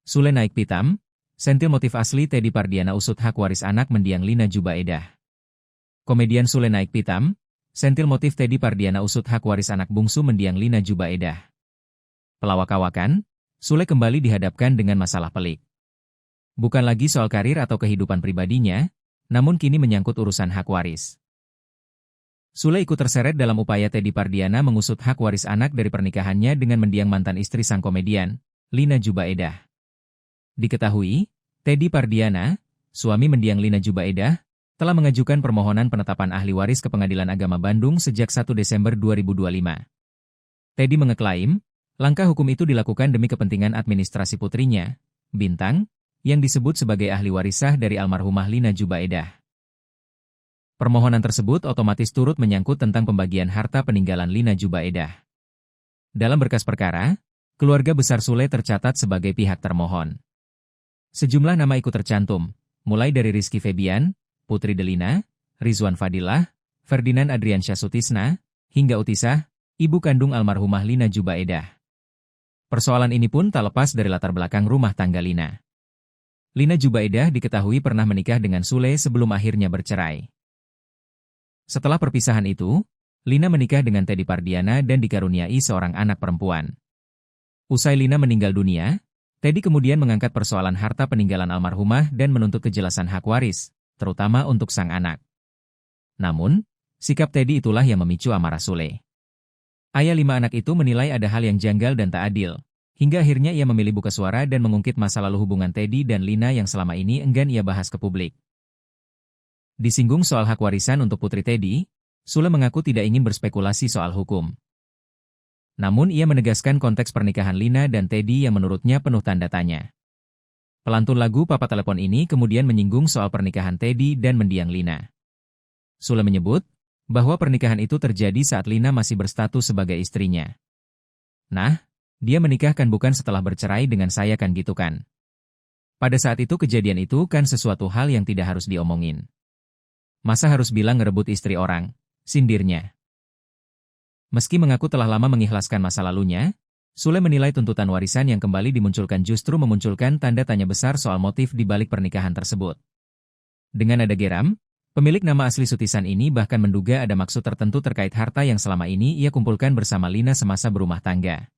Sule naik pitam, sentil motif asli Teddy Pardiana usut hak waris anak mendiang Lina Jubaedah. Komedian Sule naik pitam, sentil motif Teddy Pardiana usut hak waris anak bungsu mendiang Lina Jubaedah. Pelawak-awakan, Sule kembali dihadapkan dengan masalah pelik. Bukan lagi soal karir atau kehidupan pribadinya, namun kini menyangkut urusan hak waris. Sule ikut terseret dalam upaya Teddy Pardiana mengusut hak waris anak dari pernikahannya dengan mendiang mantan istri sang komedian, Lina Jubaedah. Diketahui, Teddy Pardiana, suami mendiang Lina Jubaedah, telah mengajukan permohonan penetapan ahli waris ke Pengadilan Agama Bandung sejak 1 Desember 2025. Teddy mengeklaim, langkah hukum itu dilakukan demi kepentingan administrasi putrinya, Bintang, yang disebut sebagai ahli waris sah dari almarhumah Lina Jubaedah. Permohonan tersebut otomatis turut menyangkut tentang pembagian harta peninggalan Lina Jubaedah. Dalam berkas perkara, keluarga besar Sule tercatat sebagai pihak termohon. Sejumlah nama ikut tercantum, mulai dari Rizky Febian, Putri Delina, Rizwan Fadilah, Ferdinand Adriansyah Sutisna, hingga Utisah, ibu kandung almarhumah Lina Jubaedah. Persoalan ini pun tak lepas dari latar belakang rumah tangga Lina. Lina Jubaedah diketahui pernah menikah dengan Sule sebelum akhirnya bercerai. Setelah perpisahan itu, Lina menikah dengan Teddy Pardiana dan dikaruniai seorang anak perempuan. Usai Lina meninggal dunia, Teddy kemudian mengangkat persoalan harta peninggalan almarhumah dan menuntut kejelasan hak waris, terutama untuk sang anak. Namun, sikap Teddy itulah yang memicu amarah Sule. Ayah 5 anak itu menilai ada hal yang janggal dan tak adil, hingga akhirnya ia memilih buka suara dan mengungkit masa lalu hubungan Teddy dan Lina yang selama ini enggan ia bahas ke publik. Disinggung soal hak warisan untuk putri Teddy, Sule mengaku tidak ingin berspekulasi soal hukum. Namun ia menegaskan konteks pernikahan Lina dan Teddy yang menurutnya penuh tanda tanya. Pelantun lagu Papa Telepon ini kemudian menyinggung soal pernikahan Teddy dan mendiang Lina. Sule menyebut bahwa pernikahan itu terjadi saat Lina masih berstatus sebagai istrinya. Nah, dia menikahkan bukan setelah bercerai dengan saya kan gitu kan. Pada saat itu kejadian itu kan sesuatu hal yang tidak harus diomongin. Masa harus bilang ngerebut istri orang, sindirnya. Meski mengaku telah lama mengikhlaskan masa lalunya, Sule menilai tuntutan warisan yang kembali dimunculkan justru memunculkan tanda tanya besar soal motif di balik pernikahan tersebut. Dengan nada geram, pemilik nama asli Sutisan ini bahkan menduga ada maksud tertentu terkait harta yang selama ini ia kumpulkan bersama Lina semasa berumah tangga.